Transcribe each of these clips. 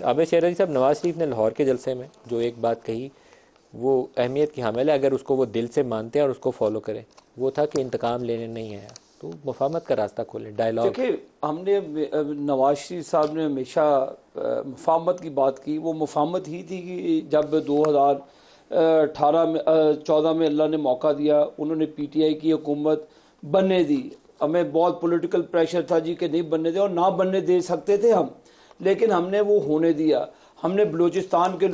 आबिद शेर अली साहब, नवाज शरीफ ने लाहौर के जलसे में जो एक बात कही वो अहमियत की हामिल है, अगर उसको वो दिल से मानते हैं और उसको फॉलो करें। वो था कि इंतकाम लेने नहीं आया, तो मुफाहमत का रास्ता खोलें, डायलॉग। देखिए, हमने नवाज शरीफ साहब ने हमेशा मुफाहमत की बात की। वो मुफाहमत ही थी कि जब 2018 में 14 में अल्लाह ने मौका दिया, उन्होंने पीटीआई की हुकूमत बनने दी। हमें बहुत पॉलिटिकल प्रेशर था जी कि नहीं बनने दे, और ना बनने दे सकते थे हम, लेकिन हमने वो होने दिया। हमने बलूचिस्तान के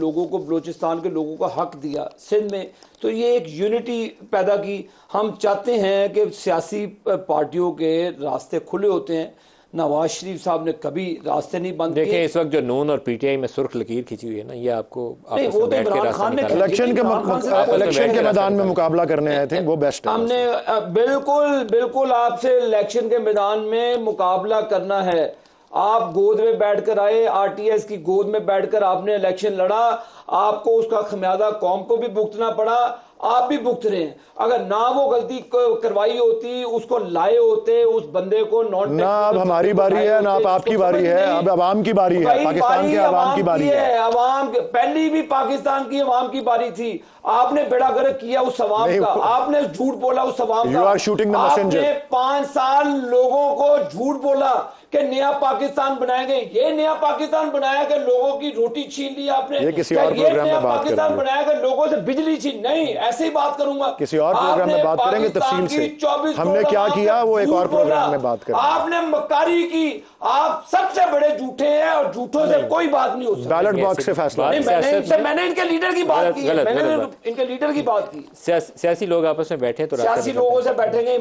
लोगों का हक दिया सिंध में। तो ये एक यूनिटी पैदा की। हम चाहते हैं कि सियासी पार्टियों के रास्ते खुले होते हैं। नवाज शरीफ साहब ने कभी रास्ते नहीं बंद किए। देखिए, इस वक्त जो नून और पीटीआई में सुर्ख लकीर खींची हुई है ना, ये आपको नहीं, वो तो इमरान खान ने इलेक्शन के मैदान में मुकाबला करने आए थे, वो बेस्ट है। हमने बिल्कुल आपसे इलेक्शन के मैदान में मुकाबला करना है। आप गोद में बैठकर आए, आरटीएस की गोद में बैठकर आपने इलेक्शन लड़ा, आपको उसका खमियाजा कौम को भी भुगतना पड़ा, आप भी भुगत रहे हैं। अगर ना वो गलती करवाई होती, उसको लाए होते, उस बंदे को ना अब हमारी बारी है, ना अब आपकी बारी है, अब अवाम की बारी है, पाकिस्तान के अवाम की बारी है। अवाम पहली भी पाकिस्तान की अवाम की बारी थी। आपने बेड़ा गर्क किया उस अवाम का, आपने झूठ बोला उस अवाम का। आपने 5 साल लोगों को झूठ बोला कि नया पाकिस्तान बनाएंगे। ये नया पाकिस्तान बनाया कि लोगों की रोटी छीन ली आपने। ये किसी और प्रोग्राम में बात करेंगे। पाकिस्तान बनाया कि लोगों से बिजली छीन, नहीं, ऐसे ही बात करूंगा। किसी और प्रोग्राम में बात करेंगे तफसील से। हमने क्या किया वो एक और प्रोग्राम में बात करेंगे। आपने मक्कारी की, आप सबसे बड़े झूठे हैं और झूठों से कोई बात नहीं हो सकती। बैलेट बॉक्स से फैसला। मैंने इनके लीडर की बात की, मैंने इनके लीडर की बात की। सियासी लोग आपस में बैठे तो सियासी लोगों से बैठेंगे।